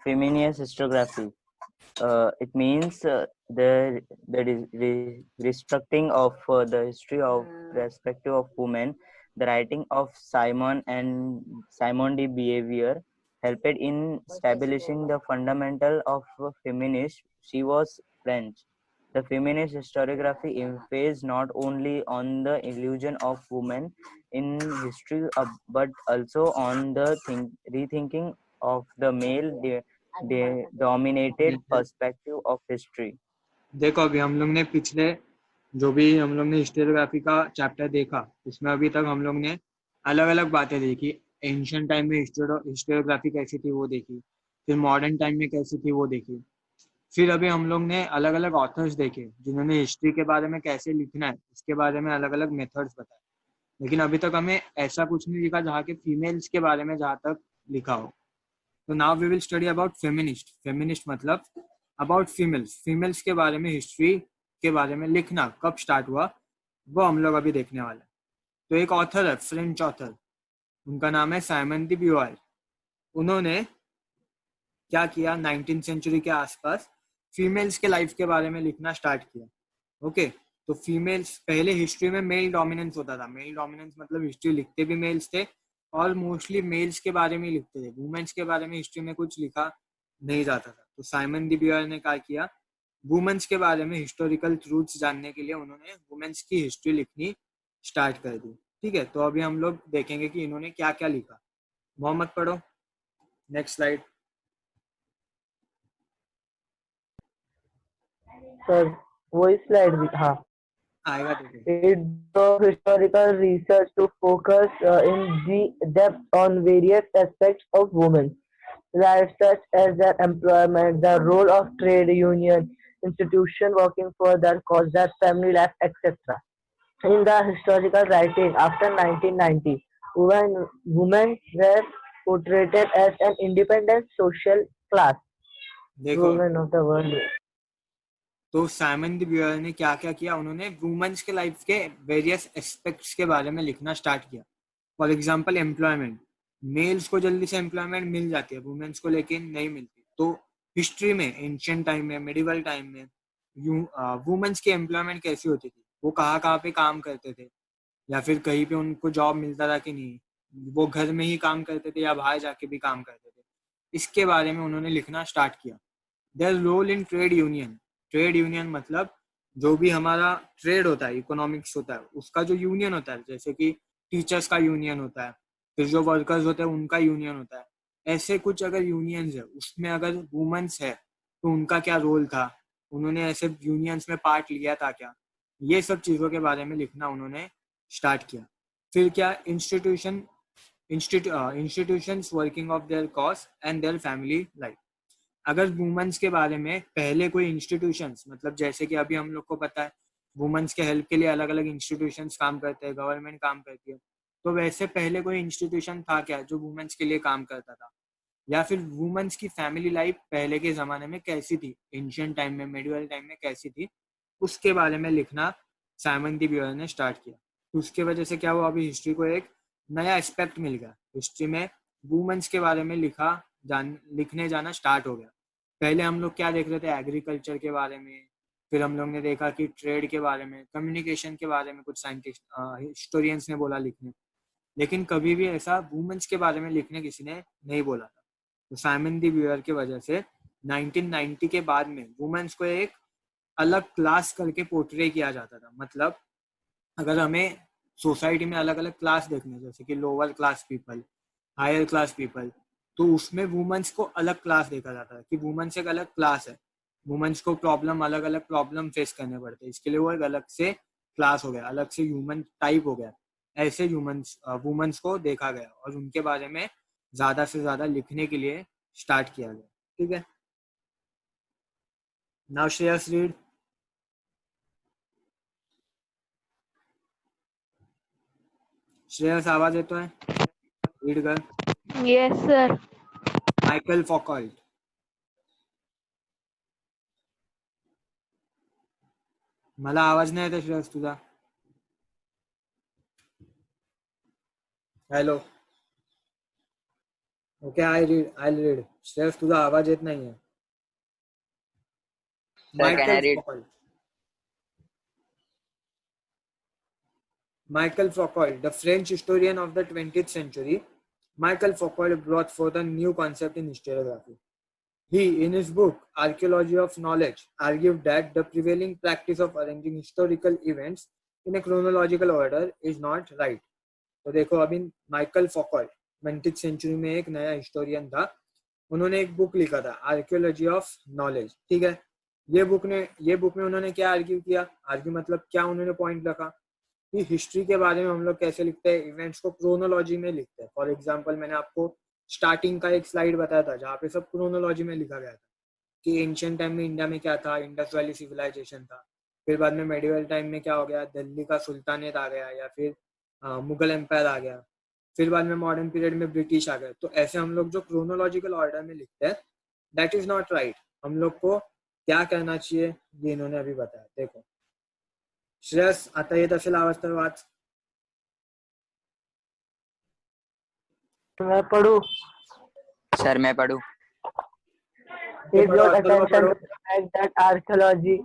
feminist historiography. It means the restructuring of the history of perspective of women. The writing of Simon de Beauvoir helped in establishing the fundamental of feminism. She was French. The feminist historiography emphasized not only on the illusion of women in history, but also on the rethinking of the dominated perspective of history. देखो अभी हम लोग ने पिछले जो भी हम लोग ने हिस्टोरियोग्राफी का चैप्टर देखा, इसमें अभी तक हम लोग ने अलग अलग बातें देखी। एंशियंट टाइम में हिस्टोरियोग्राफी कैसी थी वो देखी, फिर मॉडर्न टाइम में कैसी थी वो देखी, फिर अभी हम लोग ने अलग अलग ऑथर्स देखे जिन्होंने हिस्ट्री के बारे में कैसे लिखना है इसके बारे में अलग अलग मेथड्स बताए। लेकिन अभी तक हमें ऐसा कुछ नहीं लिखा जहाँ के फीमेल्स के बारे में जहाँ तक लिखा हो। तो now we will study about feminist. Feminist मतलब अबाउट फीमेल्स। फीमेल्स के बारे में हिस्ट्री के बारे में लिखना कब स्टार्ट हुआ वो हम लोग अभी देखने वाले हैं। तो एक ऑथर है, फ्रेंच ऑथर, उनका नाम है साइमन दी ब्यूवार। उन्होंने क्या किया, 19th सेंचुरी के आसपास फीमेल्स के लाइफ के बारे में लिखना स्टार्ट किया। ओके, तो फीमेल्स, पहले हिस्ट्री में मेल डोमिनेंस होता था। मेल डोमिनेंस मतलब हिस्ट्री लिखते भी मेल्स थे और मोस्टली मेल्स के बारे में लिखते थे। वुमेन्स के बारे में हिस्ट्री में कुछ लिखा नहीं जाता था। तो साइमन दी ब्यूवार ने क्या किया, वुमेन्स के बारे में हिस्टोरिकल ट्रूथ्स जानने के लिए उन्होंने वुमेन्स की हिस्ट्री लिखनी स्टार्ट कर दी। ठीक है, तो अभी हम लोग देखेंगे कि इन्होंने क्या क्या लिखा। मोहम्मद पढ़ो, नेक्स्ट स्लाइड। सर वही स्लाइड भी, हाँ आएगा देखो। It of historical research to focus in depth on various aspects of women's life, such as their employment, the role of trade union, institution working for their cause, their family life, etc. In the historical writing after 1990, women were portrayed as an independent social class, देखो women of the world. तो Simon दी ब्यूवार ने क्या क्या किया, उन्होंने women's के life के various aspects के बारे में लिखना स्टार्ट किया। फॉर एग्जांपल एम्प्लॉयमेंट, मेल्स को जल्दी से एम्प्लॉयमेंट मिल जाती है, वुमेन्स को लेकिन नहीं मिलती। तो हिस्ट्री में, एंशियंट टाइम में, मेडिवल टाइम में वुमेन्स की एम्प्लॉयमेंट कैसी होती थी, वो कहाँ कहाँ पे काम करते थे, या फिर कहीं पे उनको जॉब मिलता था कि नहीं, वो घर में ही काम करते थे या बाहर जाके भी काम करते थे, इसके बारे में उन्होंने लिखना स्टार्ट किया। Their role in trade union. Trade union मतलब जो भी हमारा ट्रेड होता है, इकोनॉमिक्स होता है, उसका जो यूनियन होता है, जैसे कि टीचर्स का यूनियन होता है, फिर जो वर्कर्स होते हैं उनका यूनियन होता है। ऐसे कुछ अगर यूनियंस है, उसमें अगर वुमेन्स है तो उनका क्या रोल था, उन्होंने ऐसे यूनियंस में पार्ट लिया था क्या, ये सब चीज़ों के बारे में लिखना उन्होंने स्टार्ट किया। फिर क्या, institutions working of their cause and their family life. अगर वुमेन्स के बारे में पहले कोई इंस्टीट्यूशंस, मतलब जैसे कि अभी हम लोग को पता है वुमेन्स के हेल्प के लिए अलग अलग इंस्टीट्यूशंस काम करते हैं, गवर्नमेंट काम करती है, तो वैसे पहले कोई इंस्टीट्यूशन था क्या जो वुमेन्स के लिए काम करता था, या फिर वुमेन्स की फैमिली लाइफ पहले के ज़माने में कैसी थी, एंशियंट टाइम में, मेडिवल टाइम में कैसी थी, उसके बारे में लिखना साइमन दी ब्यूवार ने स्टार्ट किया। तो उसके वजह से क्या हुआ, अभी हिस्ट्री को एक नया एस्पेक्ट मिल गया। हिस्ट्री में वुमेन्स के बारे में लिखने जाना स्टार्ट हो गया। पहले हम लोग क्या देख रहे थे, एग्रीकल्चर के बारे में, फिर हम लोग ने देखा कि ट्रेड के बारे में, कम्युनिकेशन के बारे में कुछ साइंटिस्ट, हिस्टोरियंस ने बोला लिखने, लेकिन कभी भी ऐसा वुमेन्स के बारे में लिखने किसी ने नहीं बोला था। तो साइमन दी ब्यूवार की वजह से 1990 के बाद में वुमेन्स को एक अलग क्लास करके पोर्ट्रे किया जाता था। मतलब अगर हमें सोसाइटी में अलग अलग क्लास देखने, जैसे कि lower class people, higher class people, तो उसमें वुमेन्स को अलग क्लास देखा जाता है कि वुमेन्स एक अलग क्लास है, वुमेन्स को अलग अलग प्रॉब्लम फेस करने पड़ते हैं, इसके लिए वो एक अलग से क्लास हो गया, अलग से ह्यूमन टाइप हो गया। ऐसे वुमेन्स को देखा गया और उनके बारे में ज्यादा से ज्यादा लिखने के लिए स्टार्ट किया गया। ठीक है, नाउ श्रेयस रीड। श्रेयस आवाज येतो है, रीड कर। Yes, sir. मायकल फॉकॉल्ट। मला आवाज नाही येत श्रेयस तुझा। Hello, okay, I read Shreyas तुझा आवाज येत नाहीये. Sir, can I Michael read? फॉकल. Michael Foucault, the French historian of the 20th century, Michael Foucault brought forth a new concept in historiography. He, in his book Archaeology of Knowledge, argued that the prevailing practice of arranging historical events in a chronological order is not right. तो देखो अभी Michael फॉकॉल्ट 20th century में एक नया historian था. उन्होंने एक book लिखा था आर्कियोलॉजी ऑफ नॉलेज. ठीक है. ये बुक में उन्होंने क्या आर्ग्यू किया. आर्ग्यू मतलब क्या उन्होंने पॉइंट रखा कि हिस्ट्री के बारे में हम लोग कैसे लिखते हैं, इवेंट्स को क्रोनोलॉजी में लिखते हैं. फॉर एग्जांपल मैंने आपको स्टार्टिंग का एक स्लाइड बताया था जहाँ पे सब क्रोनोलॉजी में लिखा गया था कि एंशियंट टाइम में इंडिया में क्या था, इंडस वैली सिविलाइजेशन था. फिर बाद में मेडिवल टाइम में क्या हो गया, दिल्ली का सुल्तानेट आ गया या फिर मुगल एम्पायर आ गया. फिर बाद में मॉडर्न पीरियड में ब्रिटिश आ गए. तो ऐसे हम लोग जो क्रोनोलॉजिकल ऑर्डर में लिखते हैं दैट इज नॉट राइट. हम लोग को क्या करना चाहिए ये इन्होंने अभी बताया. देखो श्रेयस आता येत असेल आवाज तर वाच. मैं पढ़ूं. Sir, मैं पढ़ूं. ते He पढ़ो, brought अथर्व attention पढ़ो. to the fact that archaeology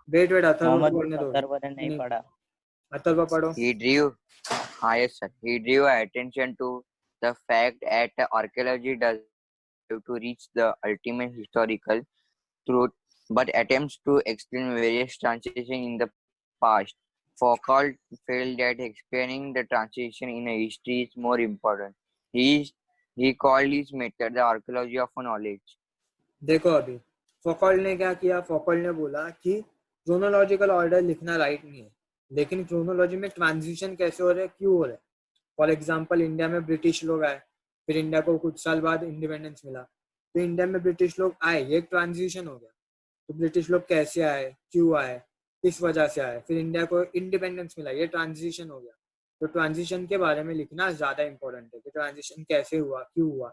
wait wait Atharv को मोहम्मद बोलने दो. अतरवर ने नहीं पढ़ा. अथर्व पढ़ो. He drew, yes, sir. He drew attention to the fact that archaeology does not strive to reach the ultimate historical truth, but attempts to explain various transitions in the past. Foucault felt that explaining the transition in a history is more important. He, he called his method the archaeology of knowledge. देखो अभी फॉकॉल्ट ने क्या किया. फॉकॉल्ट ने बोला कि chronological order लिखना right नहीं है, लेकिन क्रोनोलॉजी में ट्रांजिशन कैसे हो रहे हैं, क्यों हो रहे हैं. फॉर एग्जाम्पल इंडिया में ब्रिटिश लोग आए, फिर इंडिया को कुछ साल बाद इंडिपेंडेंस मिला. तो इंडिया में ब्रिटिश लोग आए, ये एक ट्रांजिशन हो गया. तो ब्रिटिश लोग कैसे आए, क्यों आए, किस वजह से आए, फिर इंडिया को इंडिपेंडेंस मिला, ये ट्रांजिशन हो गया. तो ट्रांजिशन के बारे में लिखना ज्यादा इंपॉर्टेंट है कि ट्रांजिशन कैसे हुआ, क्यों हुआ.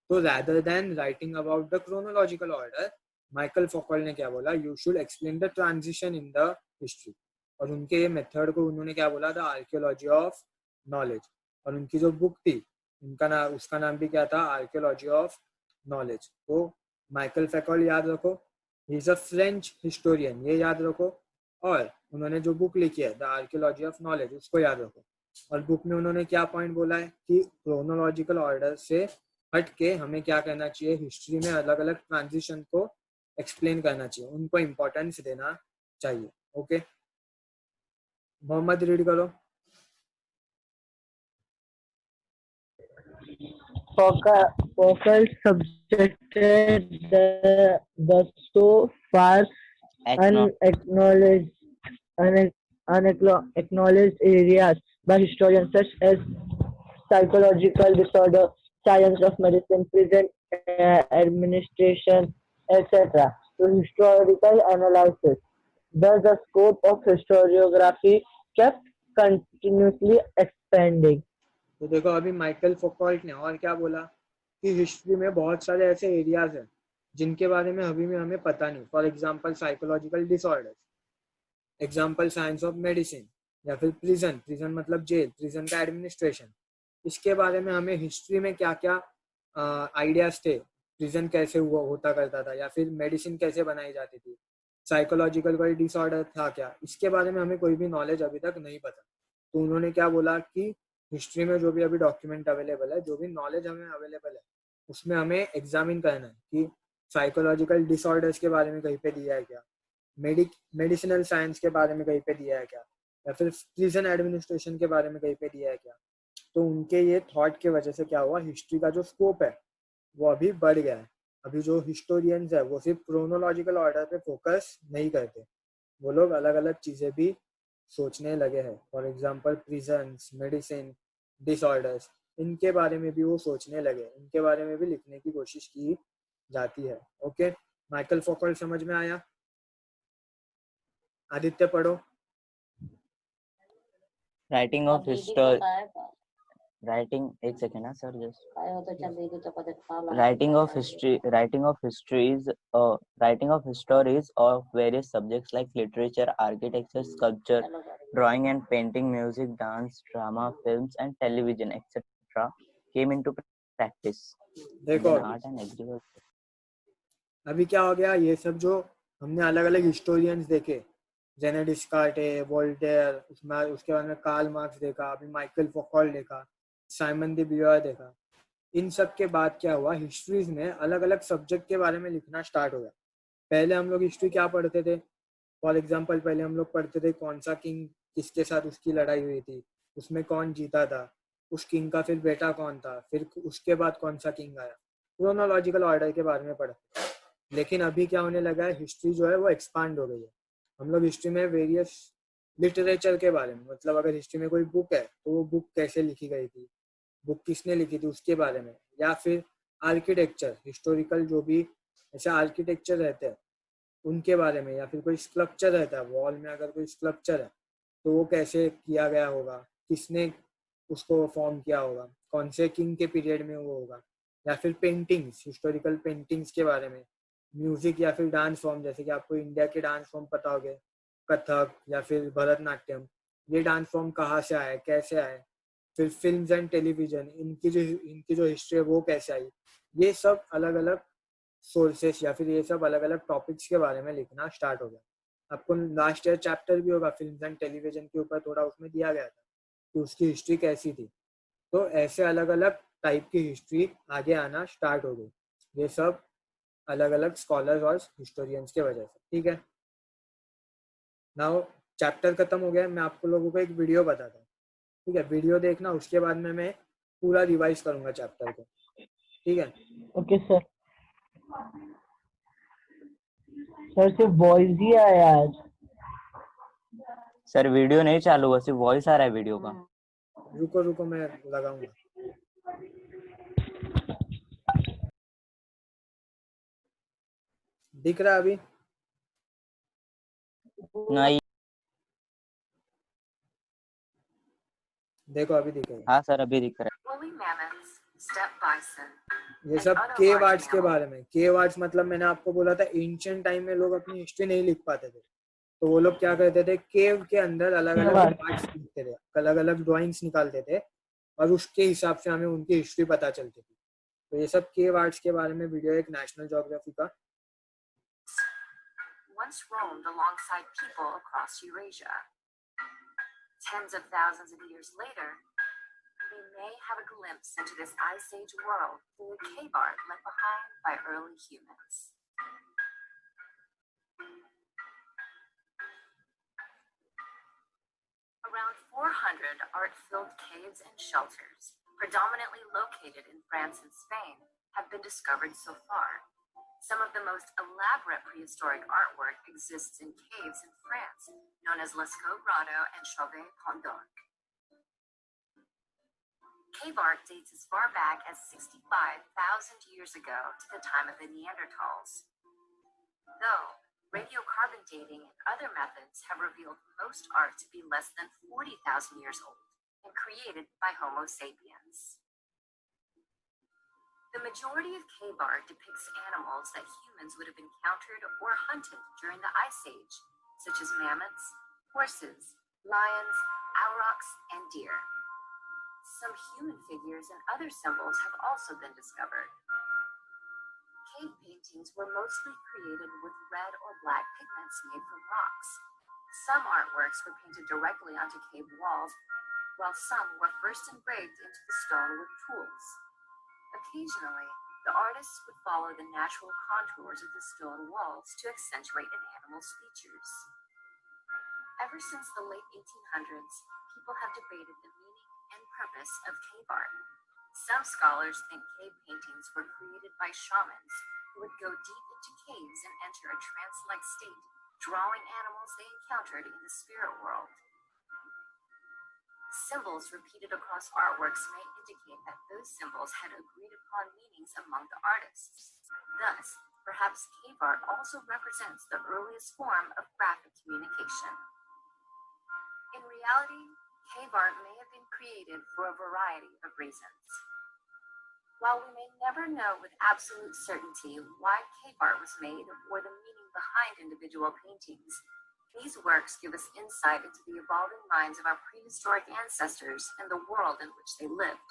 तो rather than writing about the chronological order, Michael Foucault ने क्या बोला, you should explain the transition in the history. और उनके ये मेथड को उन्होंने क्या बोला था, आर्कियोलॉजी ऑफ नॉलेज. और उनकी जो बुक थी उसका नाम भी क्या था, आर्कियोलॉजी ऑफ नॉलेज. तो माइकल फॉकॉल्ट याद रखो, he is a French historian, ये याद रखो. और उन्होंने जो बुक लिखी है द आर्कियोलॉजी ऑफ नॉलेज उसको याद रखो. और बुक में उन्होंने क्या पॉइंट बोला है कि क्रोनोलॉजिकल ऑर्डर से हट के हमें क्या करना चाहिए, हिस्ट्री में अलग अलग ट्रांजिशन को एक्सप्लेन करना चाहिए, उनको इम्पोर्टेंस देना चाहिए. ओके मोहम्मद रीड करो. Foucault subjected the so far Acknow- unacknowledged, unacknowledged areas by historians such as psychological disorder, science of medicine, prison administration, etc. to historical analysis. Thus, the scope of historiography kept continuously expanding. तो देखो अभी Michael Foucault ने और क्या बोला कि history में बहुत सारे ऐसे एरियाज हैं जिनके बारे में अभी में हमें पता नहीं. For example psychological disorders, example science of medicine, या फिर प्रिजन मतलब जेल, प्रिजन का एडमिनिस्ट्रेशन. इसके बारे में हमें हिस्ट्री में क्या क्या आइडियाज थे, प्रिजन कैसे हुआ होता करता था, या फिर मेडिसिन कैसे बनाई जाती थी, साइकोलॉजिकल कोई डिसऑर्डर था क्या, इसके बारे में हमें कोई भी नॉलेज अभी तक नहीं पता. तो उन्होंने क्या बोला कि हिस्ट्री में जो भी अभी डॉक्यूमेंट अवेलेबल है, जो भी नॉलेज हमें अवेलेबल है, उसमें हमें एग्जामिन करना है कि साइकोलॉजिकल डिसऑर्डर्स के बारे में कहीं पे दिया है क्या, मेडिसिनल साइंस के बारे में कहीं पे दिया है क्या, या फिर प्रिजन एडमिनिस्ट्रेशन के बारे में कहीं पे दिया है क्या. तो उनके ये थॉट की वजह से क्या हुआ, हिस्ट्री का जो स्कोप है वो अभी बढ़ गया है. अभी जो हिस्टोरियंस है वो सिर्फ क्रोनोलॉजिकल ऑर्डर पे फोकस नहीं करते, वो लोग अलग अलग चीज़ें भी सोचने लगे हैं. For example prisons, medicine, disorders, इनके बारे में भी वो सोचने लगे, इनके बारे में भी लिखने की कोशिश की जाती है. ओके माइकल फॉकॉल्ट समझ में आया. आदित्य पढ़ो. राइटिंग ऑफ हिस्टोरी writing एक सेकेंड ना sir just writing of histories of various subjects like literature, architecture, sculpture, drawing and painting, music, dance, drama, films and television etc came into practice देखो than art and agriculture. अभी क्या हो गया, ये सब जो हमने अलग अलग हिस्टोरियंस देखे, जेने डिस्कार्टे, वोल्टेयर, उसमें उसके बाद में कार्ल मार्क्स देखा, अभी माइकल फोकॉल्ट देखा, साइमन द ब्यूअर देखा, इन सब के बाद क्या हुआ, हिस्ट्रीज में अलग अलग सब्जेक्ट के बारे में लिखना स्टार्ट हो गया। पहले हम लोग हिस्ट्री क्या पढ़ते थे, फॉर एग्जाम्पल पहले हम लोग पढ़ते थे कौन सा किंग किसके साथ उसकी लड़ाई हुई थी, उसमें कौन जीता था, उस किंग का फिर बेटा कौन था, फिर उसके बाद कौन सा किंग आया, क्रोनोलॉजिकल ऑर्डर के बारे में पढ़ते थे। लेकिन अभी क्या होने लगा है, हिस्ट्री जो है वो एक्सपांड हो गई है। हम लोग हिस्ट्री में वेरियस लिटरेचर के बारे में, मतलब अगर हिस्ट्री में कोई बुक है तो वो बुक कैसे लिखी गई थी, बुक किसने लिखी थी उसके बारे में, या फिर आर्किटेक्चर, हिस्टोरिकल जो भी ऐसे आर्किटेक्चर रहते हैं उनके बारे में, या फिर कोई स्कल्पचर रहता है वॉल में, अगर कोई स्कल्पचर है तो वो कैसे किया गया होगा, किसने उसको फॉर्म किया होगा, कौन से किंग के पीरियड में वो होगा, या फिर पेंटिंग्स, हिस्टोरिकल पेंटिंग्स के बारे में, म्यूजिक या फिर डांस फॉर्म, जैसे कि आपको इंडिया के डांस फॉर्म पता होंगे, कथक या फिर भरतनाट्यम, ये डांस फॉर्म कहाँ से आए, कैसे आए, फिर फिल्म्स एंड टेलीविजन, इनकी जो हिस्ट्री है वो कैसे आई, ये सब अलग अलग सोर्सेस या फिर ये सब अलग अलग टॉपिक्स के बारे में लिखना स्टार्ट हो गया। आपको लास्ट ईयर चैप्टर भी होगा फिल्म्स एंड टेलीविजन के ऊपर, थोड़ा उसमें दिया गया था कि उसकी हिस्ट्री कैसी थी। तो ऐसे अलग अलग टाइप की हिस्ट्री आगे आना स्टार्ट हो गई, ये सब अलग अलग स्कॉलर्स और हिस्टोरियंस के वजह से। ठीक है, नाउ चैप्टर खत्म हो गया, मैं आपको लोगों को एक वीडियो बताता हूँ। ठीक है, वीडियो देखना, उसके बाद में मैं पूरा रिवाइज करूंगा चैप्टर को। ठीक है, ओके सर। सर सिर्फ वॉइस ही आया आज। सर वीडियो नहीं चालू हुआ, सिर्फ वॉइस आ रहा है वीडियो का। रुको रुको मैं लगाऊंगा। दिख रहा है अभी? नहीं। देखो अभी दिखेगा। हाँ सर अभी दिख रहा ये सब के वर्ड्स के बारे में। के वर्ड्स मतलब मैंने आपको बोला था एंशिएंट टाइम में लोग अपनी हिस्ट्री नहीं लिख पाते थे, तो वो लोग क्या करते थे, केव के अंदर अलग अलग वर्ड्स लिखते थे, अलग अलग ड्राइंग्स निकालते थे और उसके हिसाब से हमें उनकी हिस्ट्री पता चलती थी। तो ये सब के वर्ड्स के बारे में वीडियो एक नेशनल ज्योग्राफी का। once roamed alongside people across Eurasia. Tens of thousands of years later, we may have a glimpse into this Ice Age world through the cave art left behind by early humans. Around 400 art-filled caves and shelters, predominantly located in France and Spain, have been discovered so far. Some of the most elaborate prehistoric artwork exists in caves in France, known as Lascaux Grotto and Chauvet-Pont d'Arc. Cave art dates as far back as 65,000 years ago to the time of the Neanderthals. Though radiocarbon dating and other methods have revealed most art to be less than 40,000 years old and created by Homo sapiens. The majority of cave art depicts animals that humans would have encountered or hunted during the Ice Age, such as mammoths, horses, lions, aurochs, and deer. Some human figures and other symbols have also been discovered. Cave paintings were mostly created with red or black pigments made from rocks. Some artworks were painted directly onto cave walls, while some were first engraved into the stone with tools. Occasionally, the artists would follow the natural contours of the stone walls to accentuate an animal's features. Ever since the late 1800s, people have debated the meaning and purpose of cave art. Some scholars think cave paintings were created by shamans who would go deep into caves and enter a trance-like state, drawing animals they encountered in the spirit world. Symbols repeated across artworks may indicate that those symbols had agreed upon meanings among the artists. Thus, perhaps cave art also represents the earliest form of graphic communication. In reality, cave art may have been created for a variety of reasons. While we may never know with absolute certainty why cave art was made or the meaning behind individual paintings, these works give us insight into the evolving minds of our prehistoric ancestors and the world in which they lived.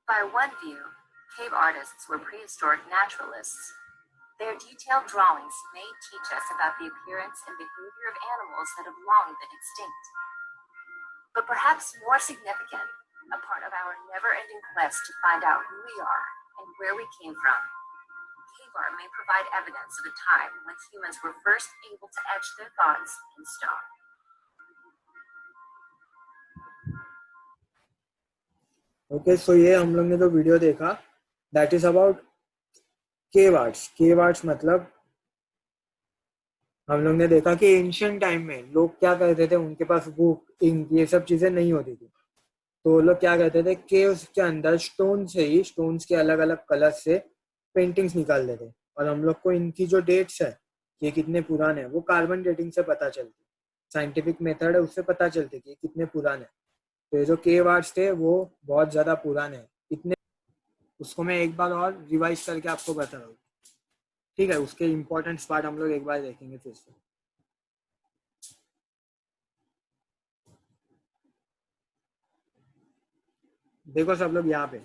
By one view, cave artists were prehistoric naturalists. Their detailed drawings may teach us about the appearance and behavior of animals that have long been extinct. But perhaps more significant, a part of our never-ending quest to find out who we are and where we came from, cave art may provide evidence of a time when humans were first able to etch their thoughts in stone. Okay, so ये हम लोग ने जो video देखा that is about cave arts. Cave arts मतलब हम लोग ने देखा कि एंशियंट टाइम में लोग क्या करते थे, उनके पास बुक, इंक, ये सब चीजें नहीं होती थी, तो वो लोग क्या करते थे, केव्स के अंदर स्टोन से ही, स्टोन्स के अलग अलग कलर्स से पेंटिंग्स निकाल देते. और हम लोग को इनकी जो डेट्स है, ये कितने पुराने हैं, वो कार्बन डेटिंग से पता चलती. साइंटिफिक मेथड है, उससे पता चलती कि कितने पुराने. तो ये जो केव आर्ट्स थे वो बहुत ज्यादा पुराने हैं. इतने, उसको मैं एक बार और रिवाइज करके आपको बता रहा हूँ. ठीक है, उसके इम्पोर्टेंट पार्ट हम लोग एक बार देखेंगे फिर से. देखो सब लोग, यहाँ पे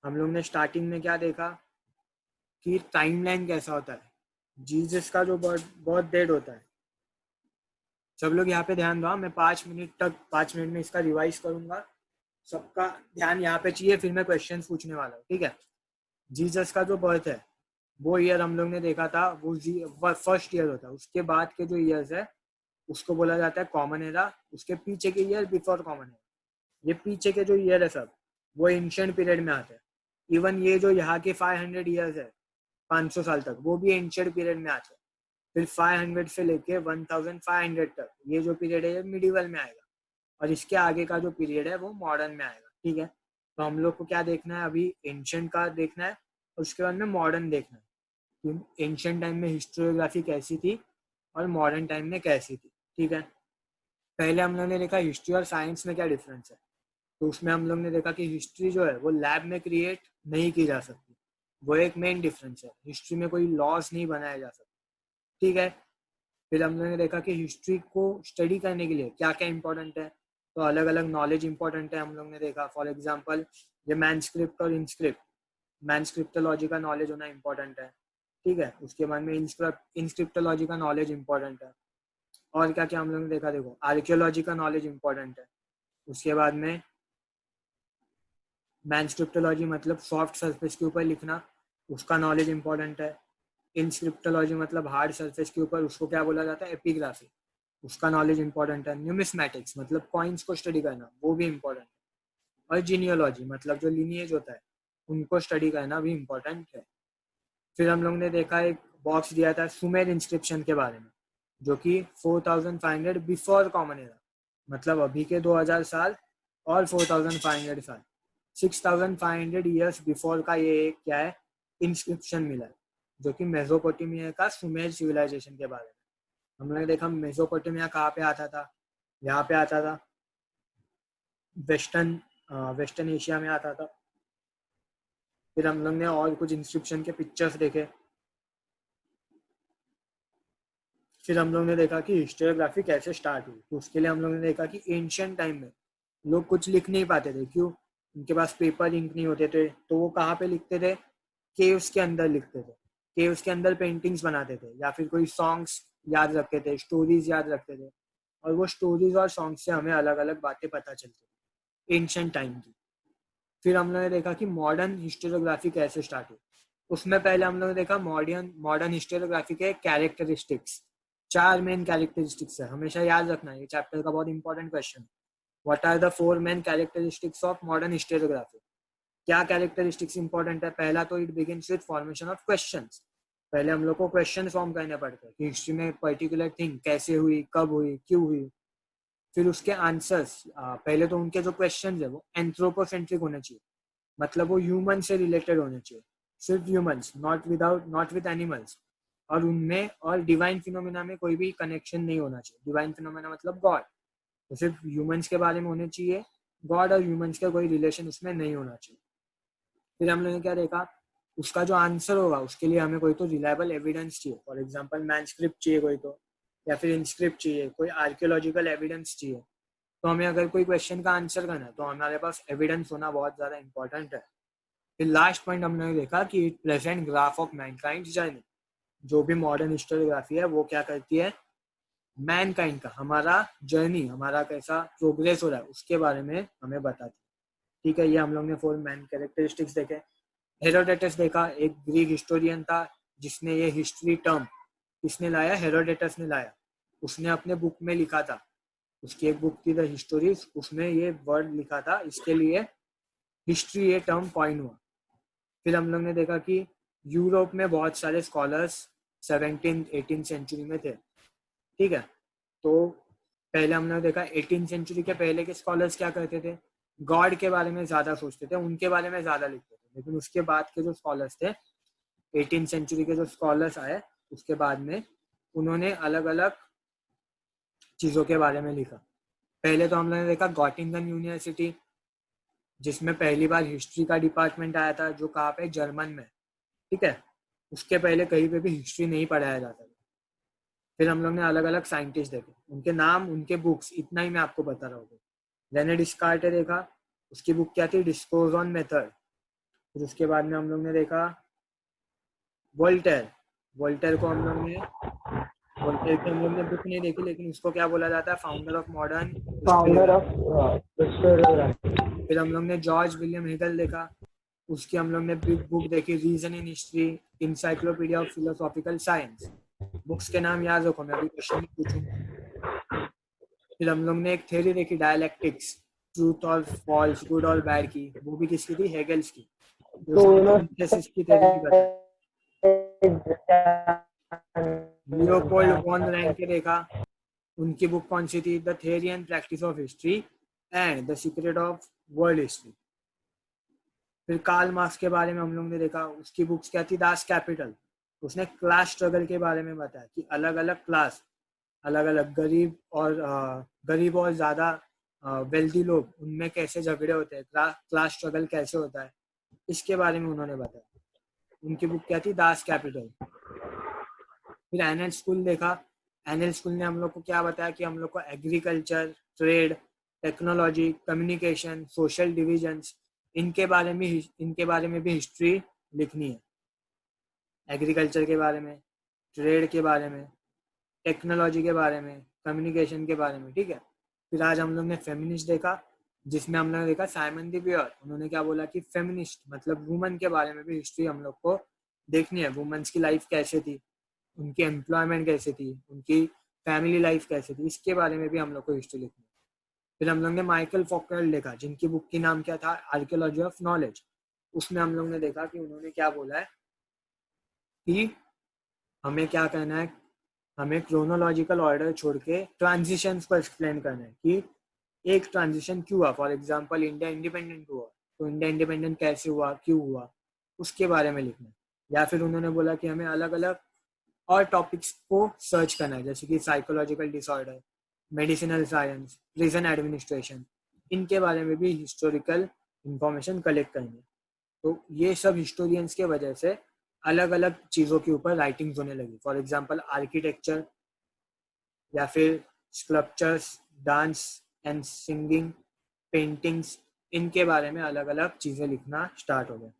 हम लोग ने स्टार्टिंग में क्या देखा कि टाइमलाइन कैसा होता है. जीसस का जो बर्थ डेट होता है, सब लोग यहाँ पे ध्यान दो. मैं 5 मिनट में इसका रिवाइज करूंगा. सबका ध्यान यहाँ पे चाहिए, फिर मैं क्वेश्चन पूछने वाला हूँ. ठीक है, जीसस का जो बर्थ है वो ईयर हम लोग ने देखा था, वो फर्स्ट ईयर होता है. उसके बाद के जो ईयर्स है उसको बोला जाता है कॉमन एरा. उसके पीछे के ईयर बिफोर कॉमन एरा. ये पीछे के जो ईयर है सब, वो एंशिएंट पीरियड में आते हैं. इवन ये जो यहाँ के 500 ईयर्स है, 500 साल तक, वो भी एंशिएंट पीरियड में आते हैं. फिर 500 से लेके 1500 तक ये जो पीरियड है ये मिडिवल में आएगा. और इसके आगे का जो पीरियड है वो मॉडर्न में आएगा. ठीक है, तो हम लोग को क्या देखना है अभी, एंशिएंट का देखना है और उसके बाद में मॉडर्न देखना है. एंशिएंट टाइम में हिस्टोरियोग्राफी कैसी थी और मॉडर्न टाइम में कैसी थी. ठीक है, पहले हम लोग ने देखा हिस्ट्री और साइंस में क्या डिफरेंस है. तो उसमें हम लोग ने देखा कि हिस्ट्री जो है वो लैब में क्रिएट नहीं की जा सकती. वो एक मेन डिफरेंस है. हिस्ट्री में कोई लॉज नहीं बनाया जा सकता. ठीक है, फिर हम लोगों ने देखा कि हिस्ट्री को स्टडी करने के लिए क्या क्या इंपॉर्टेंट है. तो अलग अलग नॉलेज इंपॉर्टेंट है. हम लोग ने देखा फॉर एग्जांपल ये मैनस्क्रिप्ट और इनस्क्रिप्ट, मैनस्क्रिप्टोलॉजी का नॉलेज होना इंपॉर्टेंट है. ठीक है, उसके बाद में इंस्क्रिप्टोलॉजी का नॉलेज इंपॉर्टेंट है. और क्या क्या हम लोग ने देखा, देखो आर्कियोलॉजी का नॉलेज इंपॉर्टेंट है. उसके बाद में मैनस्क्रिप्टोलॉजी मतलब सॉफ्ट सरफेस के ऊपर लिखना, उसका नॉलेज इंपॉर्टेंट है. इंस्क्रिप्टोलॉजी मतलब हार्ड सरफेस के ऊपर, उसको क्या बोला जाता है, एपिग्राफी, उसका नॉलेज इंपॉर्टेंट है. न्यूमिस्मैटिक्स मतलब कॉइन्स को स्टडी करना, वो भी इंपॉर्टेंट है. और जीनियोलॉजी मतलब जो लिनिएज होता है उनको स्टडी करना भी इंपॉर्टेंट है. फिर हम लोग ने देखा एक बॉक्स दिया था सुमेर इंस्क्रिप्शन के बारे में, जो कि 4500 बिफोर कॉमन एरा, मतलब अभी के 2000 साल और 4500 साल, 6500 ईयर्स बिफोर का ये क्या है, इंस्क्रिप्शन मिला है, जो कि मेसोपोटामिया का सुमेर सिविलाइजेशन के बारे में. हमने देखा मेसोपोटामिया कहाँ पे आता था, यहाँ पे आता था, वेस्टर्न एशिया में आता था. फिर हम लोग ने और कुछ इंस्क्रिप्शन के पिक्चर्स देखे. फिर हम लोग ने देखा कि हिस्टोरियोग्राफी कैसे स्टार्ट हुई. तो उसके लिए हम लोग ने देखा कि एंशियंट टाइम में लोग कुछ लिख नहीं पाते थे. क्यों? उनके पास पेपर इंक नहीं होते थे. तो वो कहाँ पे लिखते थे, केव्स के अंदर लिखते थे. केव्स के अंदर पेंटिंग्स बनाते थे, या फिर कोई सॉन्ग्स याद रखते थे, स्टोरीज याद रखते थे. और वो स्टोरीज और सॉन्ग से हमें अलग अलग बातें पता चलती थी एंशियंट टाइम की. फिर हम लोगों ने देखा कि मॉडर्न हिस्टोरियोग्राफी कैसे स्टार्ट हुई. उसमें पहले हम लोगों ने देखा मॉडर्न हिस्टोरियोग्राफी के कैरेक्टरिस्टिक्स. 4 मेन कैरेक्टरिस्टिक्स है, हमेशा याद रखना है, ये चैप्टर का बहुत important question. What are the 4 main characteristics of modern historiography. क्या कैरेक्टरिस्टिक्स इंपॉर्टेंट है. पहला तो it begins with formation of questions. पहले हम लोग को क्वेश्चन फॉर्म करने पड़ते हैं कि हिस्ट्री में पर्टिकुलर थिंग कैसे हुई, कब हुई, क्यों हुई. फिर उसके आंसर्स, पहले तो उनके जो क्वेश्चन है वो एंथ्रोपोसेंट्रिक होने चाहिए, मतलब वो ह्यूमन से रिलेटेड होने चाहिए, सिर्फ ह्यूमंस, नॉट विद एनिमल्स. और उनमें और डिवाइन फिनोमिना में कोई भी कनेक्शन नहीं होना चाहिए. डिवाइन फिनोमिना मतलब गॉड, तो सिर्फ ह्यूमंस के बारे में होने चाहिए. गॉड और ह्यूमंस का कोई रिलेशन उसमें नहीं होना चाहिए. फिर हम लोगों ने क्या देखा, उसका जो आंसर होगा उसके लिए हमें कोई तो रिलायबल एविडेंस चाहिए. फॉर एग्जांपल मैनस्क्रिप्ट चाहिए कोई तो, या फिर इंस्क्रिप्ट चाहिए, कोई आर्कियोलॉजिकल एविडेंस चाहिए. तो हमें अगर कोई क्वेश्चन का आंसर करना है तो हमारे पास एविडेंस होना बहुत ज़्यादा इंपॉर्टेंट है. फिर लास्ट पॉइंट हमने देखा कि it present graph of Mankind journey. जो भी मॉडर्न हिस्टोरियोग्राफी है वो क्या करती है, मैनकाइंड का हमारा जर्नी, हमारा कैसा प्रोग्रेस हो रहा है उसके बारे में हमें बताती है। ठीक है, ये हम लोग ने 4 मैन कैरेक्टरिस्टिक्स देखे। हेरोडेटस देखा, एक ग्रीक हिस्टोरियन था जिसने ये हिस्ट्री टर्म किसने लाया, हेरोडेटस ने लाया। उसने अपने बुक में लिखा था, उसकी एक बुक थी द हिस्टोरीज, उसमें ये वर्ड लिखा था, इसके लिए हिस्ट्री ये टर्म कॉइन हुआ। फिर हम लोग ने देखा कि यूरोप में बहुत सारे स्कॉलर्स 17th-18th सेंचुरी में थे। ठीक है, तो पहले हमने देखा 18th सेंचुरी के पहले के स्कॉलर्स क्या करते थे, गॉड के बारे में ज्यादा सोचते थे, उनके बारे में ज्यादा लिखते थे। लेकिन उसके बाद के जो स्कॉलर्स थे, 18th सेंचुरी के जो स्कॉलर्स आए उसके बाद में, उन्होंने अलग अलग चीजों के बारे में लिखा। पहले तो हम लोगों ने देखा गॉटिंगन यूनिवर्सिटी, जिसमें पहली बार हिस्ट्री का डिपार्टमेंट आया था, जो कहाँ पे, जर्मन में। ठीक है, उसके पहले कहीं पे भी हिस्ट्री नहीं पढ़ाया जाता था। फिर हम लोग ने अलग अलग साइंटिस्ट देखे, उनके नाम, उनके बुक्स, इतना ही मैं आपको बता रहा हूँ। रेने डिस्कार्टे देखा, उसकी बुक क्या थी, डिस्कोर्स ऑन मेथड। फिर उसके बाद में हम लोग ने देखा वोल्टेयर। वोल्टेयर को हम लोग ने, वोल्टेयर की हम लोग ने बुक नहीं देखी, लेकिन उसको क्या बोला जाता है, founder of modern founder historiography. of historiography. फिर हम लोग ने जॉर्ज विलियम हिगल देखा, उसकी हम लोग ने बिग बुक देखी, reason in history, encyclopedia of philosophical science. Books के नाम याद रखो, मैं अभी क्वेश्चन नहीं पूछूंगा। फिर हम लोग ने एक थ्योरी देखी, डायलैक्टिक्स, ट्रूथ और फॉल्स, गुड और बैड की, वो भी किसकी थी, हेगल्स की। फिर So उसने you know, सिंथेसिस की थ्योरी भी बताई। लियोपोल्ड वॉन रैंके देखा, उनकी बुक कौन सी थी, the theory and practice of history and the secret of world history. फिर कार्ल मार्क्स के बारे में हम लोग ने देखा, उसकी बुक्स क्या थी, दास कैपिटल। उसने क्लास स्ट्रगल के बारे में बताया कि अलग अलग क्लास, अलग अलग गरीब और ज़्यादा वेल्दी लोग, उनमें कैसे झगड़े होते हैं, क्लास स्ट्रगल कैसे होता है, इसके बारे में उन्होंने बताया। उनकी बुक क्या थी, दास कैपिटल। फिर एनएल स्कूल देखा, एनएल स्कूल ने हम लोग को क्या बताया कि हम लोग को agriculture, trade, technology, communication, social divisions, इनके बारे में भी हिस्ट्री लिखनी है। एग्रीकल्चर के बारे में, ट्रेड के बारे में, टेक्नोलॉजी के बारे में, कम्युनिकेशन के बारे में। ठीक है, फिर आज हम लोग ने फेमिनिस्ट देखा, जिसमें हम लोग ने देखा साइमन दी बियर, उन्होंने क्या बोला कि फेमिनिस्ट मतलब वुमन के बारे में भी हिस्ट्री हम लोग को देखनी है। वुमेन्स की लाइफ कैसे थी, उनकी एम्प्लॉयमेंट कैसे थी, उनकी फैमिली लाइफ कैसे थी, इसके बारे में भी हम लोग को हिस्ट्री लिखनी है। फिर हम लोग ने माइकल फॉकनेर देखा, जिनकी बुक की नाम क्या था, आर्कियोलॉजी ऑफ नॉलेज। उसमें हम लोग ने देखा कि उन्होंने क्या बोला है कि हमें क्या करना है, हमें क्रोनोलॉजिकल ऑर्डर छोड़ के ट्रांजिशंस को एक्सप्लेन करना है कि एक ट्रांजिशन क्यों हुआ। फॉर एग्जांपल इंडिया इंडिपेंडेंट हुआ, तो इंडिया इंडिपेंडेंट कैसे हुआ, क्यों हुआ, उसके बारे में लिखना है। या फिर उन्होंने बोला कि हमें अलग अलग और टॉपिक्स को सर्च करना है, जैसे कि psychological disorder, medicinal science, prison administration, इनके बारे में भी हिस्टोरिकल इंफॉर्मेशन कलेक्ट करनी है। तो ये सब हिस्टोरियंस के वजह से अलग अलग चीज़ों के ऊपर राइटिंग्स होने लगी। फॉर एग्जांपल आर्किटेक्चर, या फिर sculptures, dance and singing, paintings, इनके बारे में अलग अलग चीज़ें लिखना स्टार्ट हो गए।